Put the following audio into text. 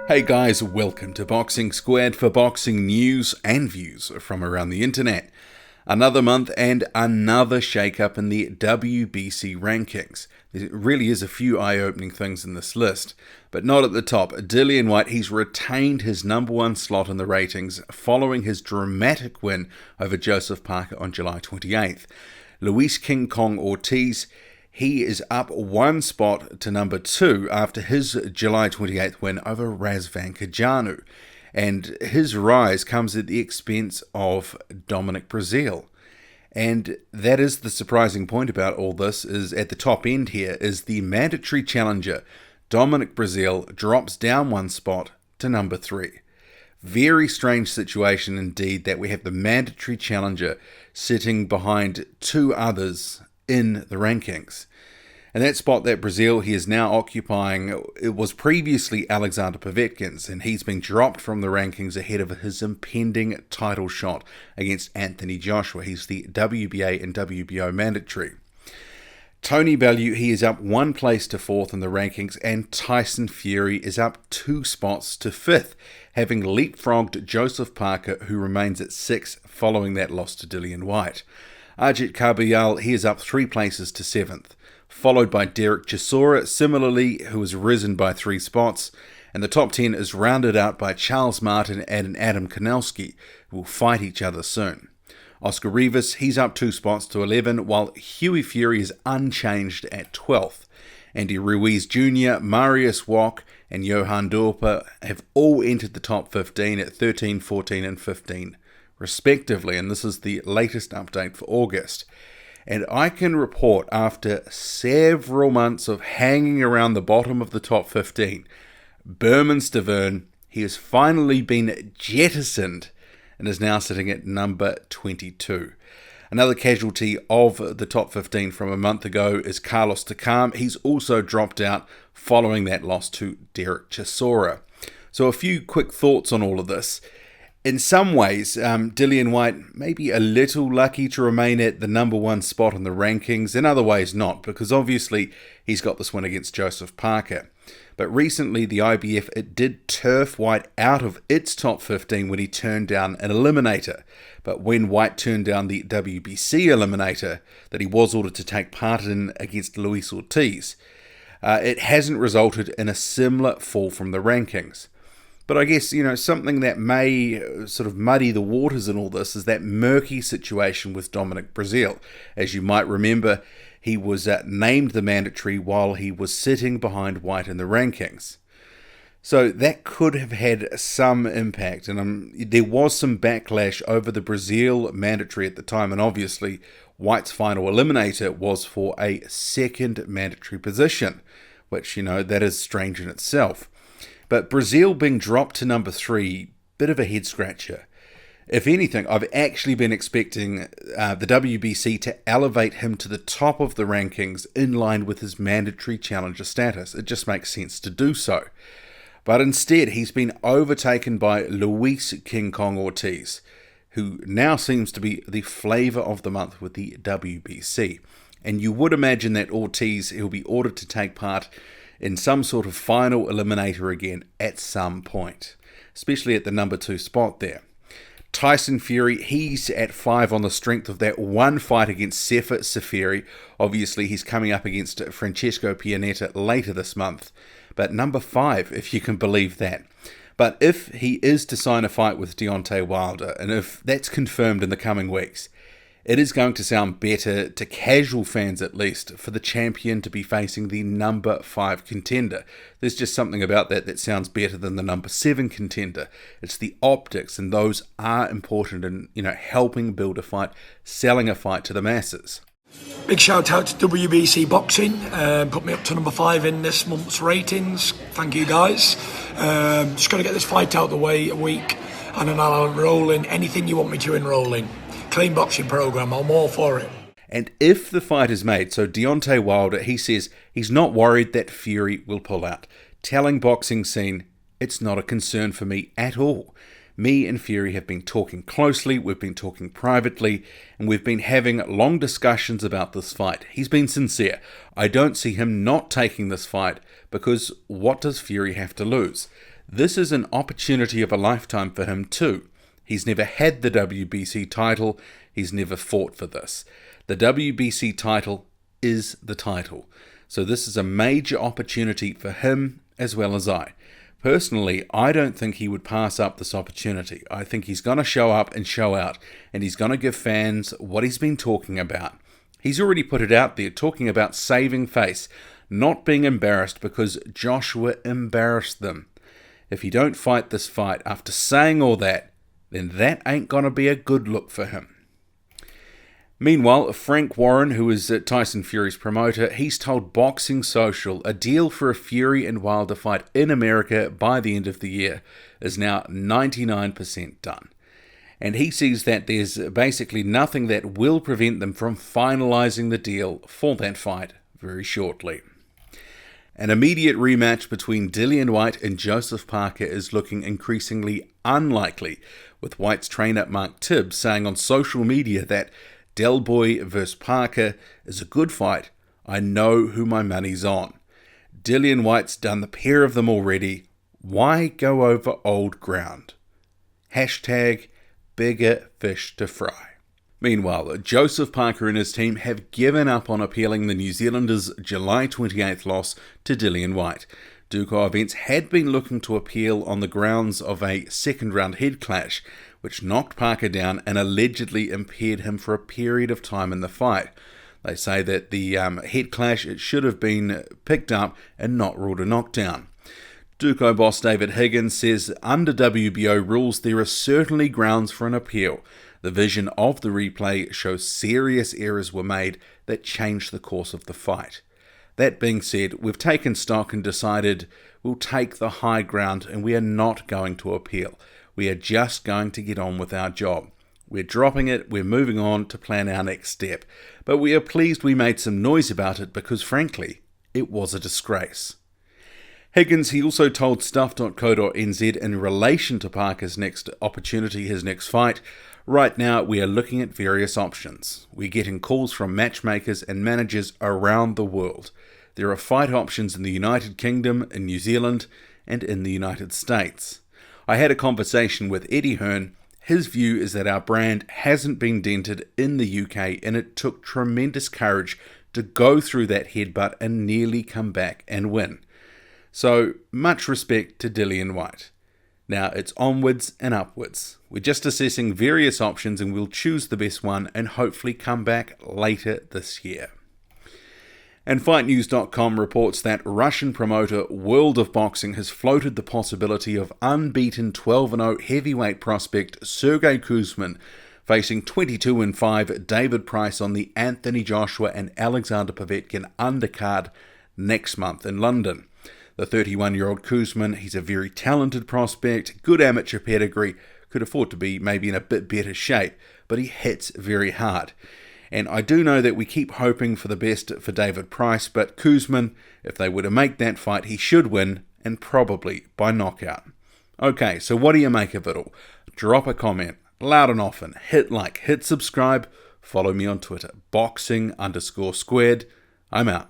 Hey guys, welcome to Boxing Squared for boxing news and views from around the internet. Another month and another shake-up in the WBC rankings. There really is a few eye-opening things in this list, but not at the top. Dillian Whyte, he's retained his number one slot in the ratings following his dramatic win over Joseph Parker on July 28th. Ruiz King Kong Ortiz, he is up one spot to number 2 after his July 28th win over Razvan Kajanu. And his rise comes at the expense of Dominic Breazeale. And that is the surprising point about all this, is at the top end here is the mandatory challenger. Dominic Breazeale drops down one spot to number 3. Very strange situation indeed that we have the mandatory challenger sitting behind two others in the rankings. And that spot that Breazeale he is now occupying, it was previously Alexander Povetkin's, and he's been dropped from the rankings ahead of his impending title shot against Anthony Joshua. He's the WBA and WBO mandatory. Tony Bellew, he is up one place to 4th in the rankings, and Tyson Fury is up 2 spots to 5th, having leapfrogged Joseph Parker, who remains at 6th following that loss to Dillian Whyte. Agit Kabayel, he is up 3 places to 7th, followed by Chisora, similarly, who has risen by 3 spots, and the top 10 is rounded out by Charles Martin and Adam Kanelski, who will fight each other soon. Oscar Rivas, he's up 2 spots to 11, while Hughie Fury is unchanged at 12th. Andy Ruiz Jr., Marius Wok, and Johan Dorper have all entered the top 15 at 13, 14, and 15, respectively, and this is the latest update for August. And I can report, after several months of hanging around the bottom of the top 15, Bermane Stiverne, he has finally been jettisoned and is now sitting at number 22. Another casualty of the top 15 from a month ago is Carlos Takam. He's also dropped out following that loss to Chisora. So a few quick thoughts on all of this. In some ways, Dillian Whyte may be a little lucky to remain at the number 1 spot in the rankings. In other ways, not, because obviously he's got this win against Joseph Parker. But recently, the IBF, it did turf Whyte out of its top 15 when he turned down an eliminator. But when Whyte turned down the WBC eliminator that he was ordered to take part in against Luis Ortiz, it hasn't resulted in a similar fall from the rankings. But I guess, something that may sort of muddy the waters in all this is that murky situation with Dominic Breazeale. As you might remember, he was named the mandatory while he was sitting behind Whyte in the rankings. So that could have had some impact, and there was some backlash over the Breazeale mandatory at the time, and obviously Whyte's final eliminator was for a second mandatory position, which, that is strange in itself. But Breazeale being dropped to number 3, bit of a head scratcher. If anything, I've actually been expecting the WBC to elevate him to the top of the rankings in line with his mandatory challenger status. It just makes sense to do so. But instead, he's been overtaken by Ruiz King Kong Ortiz, who now seems to be the flavour of the month with the WBC. And you would imagine that Ortiz, he'll be ordered to take part in some sort of final eliminator again at some point, especially at the number 2 spot there. Tyson Fury, he's at 5 on the strength of that one fight against Sefer Seferi. Obviously, he's coming up against Francesco Pianetta later this month, but number 5, if you can believe that. But if he is to sign a fight with Deontay Wilder, and if that's confirmed in the coming weeks, it is going to sound better, to casual fans at least, for the champion to be facing the number 5 contender. There's just something about that sounds better than the number 7 contender. It's the optics, and those are important in, helping build a fight, selling a fight to the masses. Big shout out to WBC Boxing, put me up to number 5 in this month's ratings. Thank you guys. Just got to get this fight out of the way a week, and then I'll enroll in anything you want me to enroll in. Clean boxing program, I'm all for it. And if the fight is made, so Deontay Wilder, he says he's not worried that Fury will pull out, telling Boxing Scene, it's not a concern for me at all. Me and Fury have been talking closely, we've been talking privately, and we've been having long discussions about this fight. He's been sincere. I don't see him not taking this fight, because what does Fury have to lose? This is an opportunity of a lifetime for him too. He's never had the WBC title, he's never fought for this. The WBC title is the title. So this is a major opportunity for him as well as I. Personally, I don't think he would pass up this opportunity. I think he's going to show up and show out, and he's going to give fans what he's been talking about. He's already put it out there, talking about saving face, not being embarrassed because Joshua embarrassed them. If he don't fight this fight after saying all that, then that ain't going to be a good look for him. Meanwhile, Frank Warren, who is Tyson Fury's promoter, he's told Boxing Social a deal for a Fury and Wilder fight in America by the end of the year is now 99% done. And he sees that there's basically nothing that will prevent them from finalising the deal for that fight very shortly. An immediate rematch between Dillian Whyte and Joseph Parker is looking increasingly unlikely, with Whyte's trainer Mark Tibbs saying on social media that Del Boy vs Parker is a good fight. I know who my money's on. Dillian Whyte's done the pair of them already. Why go over old ground? Hashtag bigger fish to fry. Meanwhile, Joseph Parker and his team have given up on appealing the New Zealanders' July 28th loss to Dillian Whyte. Duco Events had been looking to appeal on the grounds of a second-round head clash, which knocked Parker down and allegedly impaired him for a period of time in the fight. They say that the head clash, it should have been picked up and not ruled a knockdown. Duco boss David Higgins says under WBO rules there are certainly grounds for an appeal. The vision of the replay shows serious errors were made that changed the course of the fight. That being said, we've taken stock and decided we'll take the high ground and we are not going to appeal. We are just going to get on with our job. We're dropping it, we're moving on to plan our next step. But we are pleased we made some noise about it because frankly, it was a disgrace. Higgins, he also told stuff.co.nz in relation to Parker's next opportunity, his next fight, right now we are looking at various options. We're getting calls from matchmakers and managers around the world. There are fight options in the United Kingdom, in New Zealand, and in the United States. I had a conversation with Eddie Hearn. His view is that our brand hasn't been dented in the UK and it took tremendous courage to go through that headbutt and nearly come back and win. So, much respect to Dillian Whyte. Now, it's onwards and upwards. We're just assessing various options and we'll choose the best one and hopefully come back later this year. And FightNews.com reports that Russian promoter World of Boxing has floated the possibility of unbeaten 12-0 heavyweight prospect Sergey Kuzmin facing 22-5 David Price on the Anthony Joshua and Alexander Povetkin undercard next month in London. The 31-year-old Kuzmin, he's a very talented prospect, good amateur pedigree, could afford to be maybe in a bit better shape, but he hits very hard. And I do know that we keep hoping for the best for David Price, but Kuzmin, if they were to make that fight, he should win, and probably by knockout. Okay, so what do you make of it all? Drop a comment, loud and often, hit like, hit subscribe, follow me on Twitter, boxing_squared. I'm out.